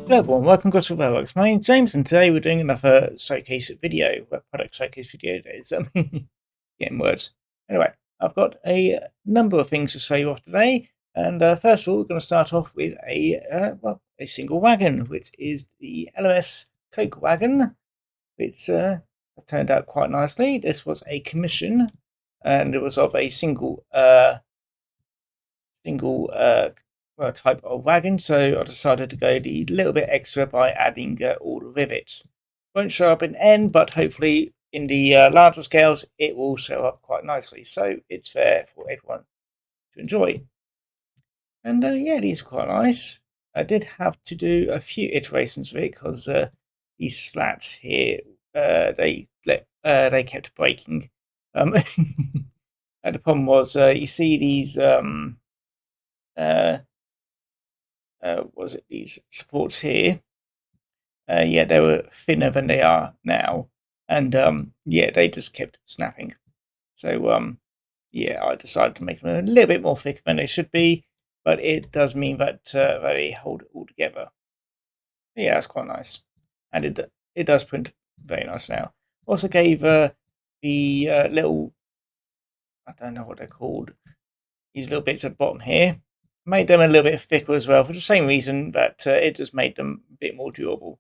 Hello everyone, welcome to Gosport Railworks. My name's James and today we're doing another showcase video, product showcase video today. So getting words. Anyway, I've got a number of things to show you off today. And first of all, we're going to start off with a single wagon, which is the LMS Coke wagon, which has turned out quite nicely. This was a commission and it was of a single type of wagon, so I decided to go the little bit extra by adding all the rivets. Won't show up in N, but hopefully in the larger scales it will show up quite nicely, so it's fair for everyone to enjoy. And yeah, these are quite nice. I did have to do a few iterations of it because these slats here they kept breaking. And the problem was you see these these supports here? Yeah, they were thinner than they are now, and yeah, they just kept snapping. So yeah, I decided to make them a little bit more thick than they should be, but it does mean that they hold it all together. Yeah, it's quite nice, and it does print very nice now. Also gave the little, I don't know what they're called, these little bits at the bottom here. Made them a little bit thicker as well for the same reason that it just made them a bit more durable.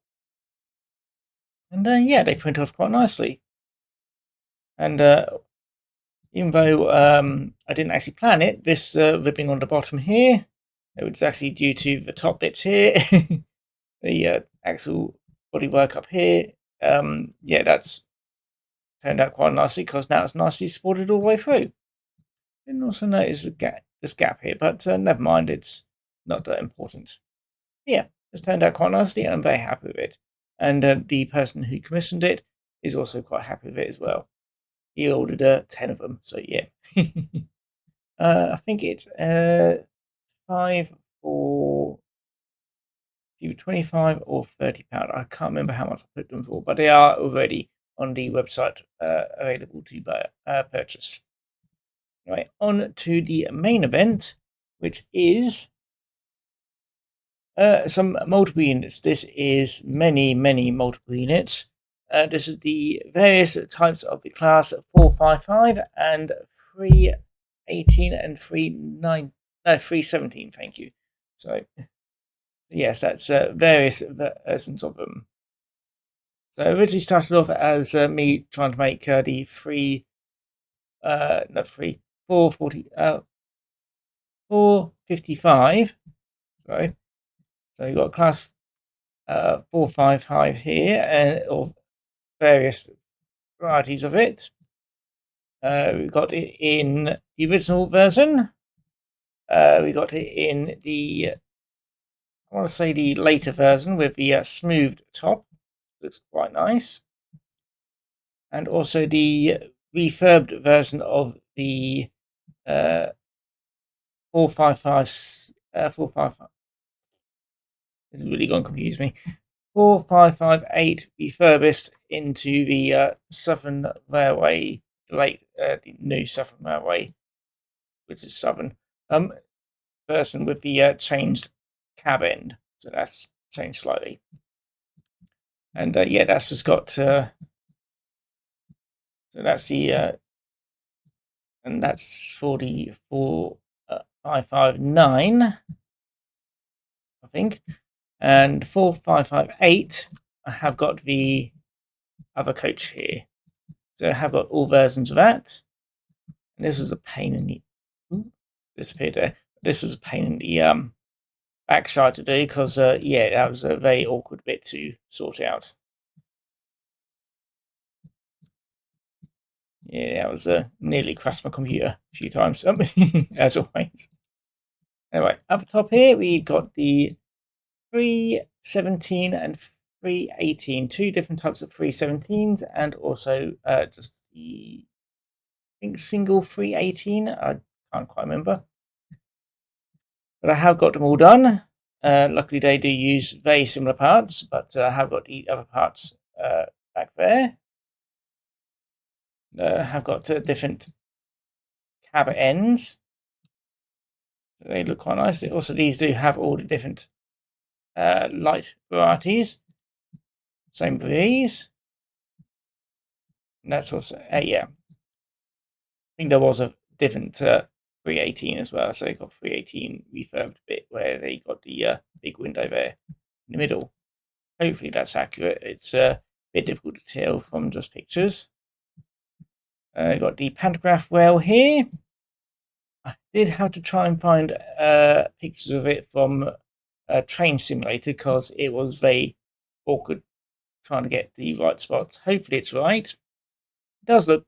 And yeah, they print off quite nicely. And even though I didn't actually plan it, this ribbing on the bottom here, it was actually due to the top bits here, the actual bodywork up here. Yeah, that's turned out quite nicely because now it's nicely supported all the way through. Didn't also notice this gap here, but never mind, it's not that important. Yeah, it's turned out quite nicely, and I'm very happy with it. And the person who commissioned it is also quite happy with it as well. He ordered 10 of them, so yeah. I think it's 5 for either 25 or £30. I can't remember how much I put them for, but they are already on the website available to purchase. Right, on to the main event, which is some multiple units. This is many multiple units. This is the various types of the class 455 and 318 and 317. Thank you. So yes, that's various versions of them. So I originally started off as me trying to make the 455. Sorry. So you've got class 455 here, or various varieties of it. We've got it in the original version. We got it in the, I want to say the later version with the smoothed top. Looks quite nice. And also the refurbed version of the 455. 455. It's really going to confuse me. 4558 refurbished into the Southern Railway, the new Southern Railway, which is Southern version with the changed cab end, so that's changed slightly. And yeah, that's just got so that's the and that's for the 4559, I think. And 4558, I have got the other coach here. So I have got all versions of that. And this was a pain in the disappeared there. This was a pain in the backside to do because yeah, that was a very awkward bit to sort out. Yeah, that was nearly crashed my computer a few times, as always. Anyway, up top here we've got the 317 and 318, two different types of 317s, and also just the, I think, single 318. I can't quite remember, but I have got them all done. Luckily, they do use very similar parts, but I have got the other parts back there. Have got different cab ends. They look quite nice. Also, these do have all the different light varieties. Same for these. And that's also, yeah. I think there was a different 318 as well. So they got 318 refurbed a bit where they got the big window there in the middle. Hopefully that's accurate. It's a bit difficult to tell from just pictures. Got the pantograph rail here. I did have to try and find pictures of it from a train simulator because it was very awkward trying to get the right spots. Hopefully it's right. It does look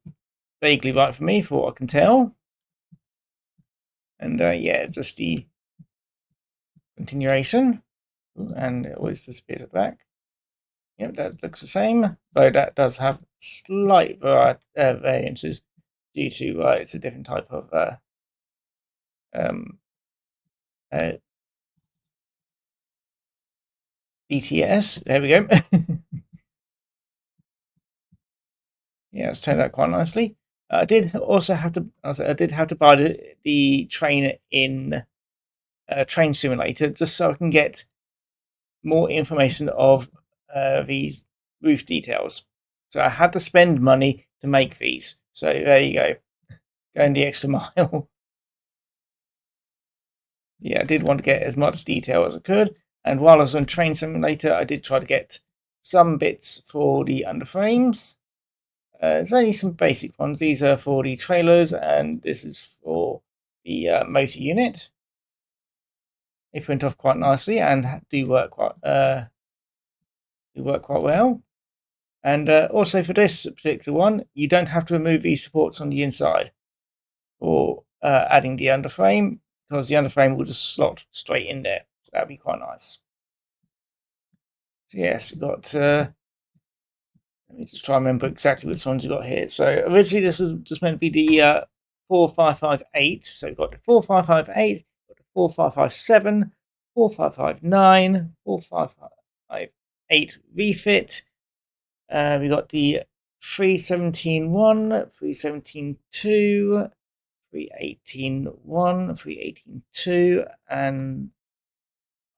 vaguely right for me, for what I can tell. And yeah, just the continuation. And it always disappears at the back. Yep, that looks the same, though that does have slight variances due to it's a different type of DTS. There we go. Yeah, it's turned out quite nicely. I did also have to. I did have to buy the train in Train Simulator just so I can get more information of these roof details. So I had to spend money to make these. So there you go, going the extra mile. Yeah, I did want to get as much detail as I could. And while I was on Train Simulator, I did try to get some bits for the underframes. There's only some basic ones. These are for the trailers, and this is for the motor unit. They print off quite nicely and do work quite well. And also for this particular one, you don't have to remove these supports on the inside for adding the underframe, because the underframe will just slot straight in there. So that'd be quite nice. So yes, we've got. Let me just try and remember exactly which ones we got here. So originally this was just meant to be the 4558. So we've got the 4558, got the 4557, 4559, 4558 refit. We got the 317.1, 317.2, 318.1, 318.2, and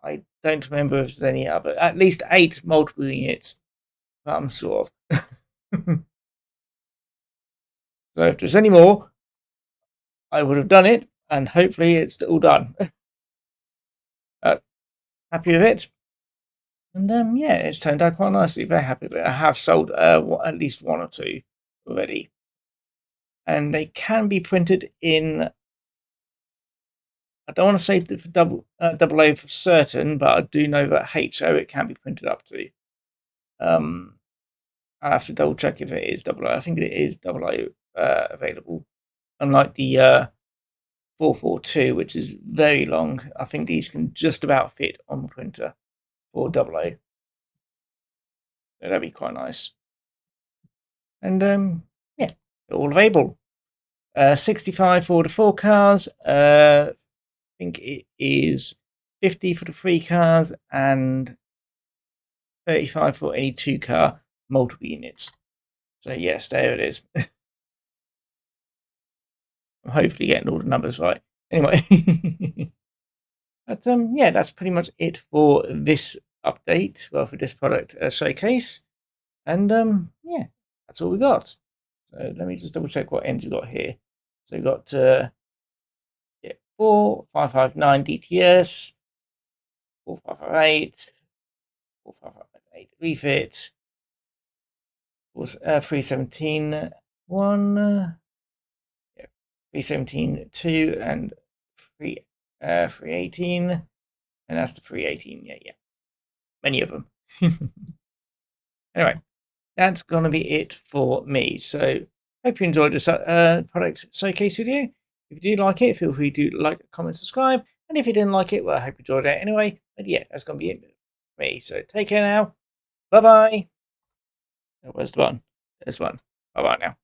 I don't remember if there's any other. At least 8 multiple units. I'm sure of. So if there's any more, I would have done it, and hopefully it's all done. Happy with it. And yeah, it's turned out quite nicely. Very happy with it. I have sold at least 1 or 2 already. And they can be printed in, I don't want to say double O for certain, but I do know that HO it can be printed up to. I have to double check if it is double O. I think it is double O available. Unlike the 442, which is very long, I think these can just about fit on the printer for double O. So that'd be quite nice. And yeah, they're all available. 65 for the 4 cars. I think it is 50 for the 3 cars and 35 for any 2 car multiple units. So yes, there it is. I'm hopefully getting all the numbers right. Anyway, but yeah, that's pretty much it for this update. Well, for this product showcase, and yeah, that's all we got. So let me just double check what ends we got here. So we got yeah, 4559 DTS, 4558, 4558 refit, 317 1, yeah, 317 2, and 318, and that's the 318. Yeah, many of them. Anyway, that's gonna be it for me. So hope you enjoyed this product showcase video. If you do like it, feel free to like, comment, subscribe. And if you didn't like it, well, I hope you enjoyed it anyway. But yeah, that's gonna be it for me. So take care now. Bye bye. Where's the button? There's one. Bye bye now.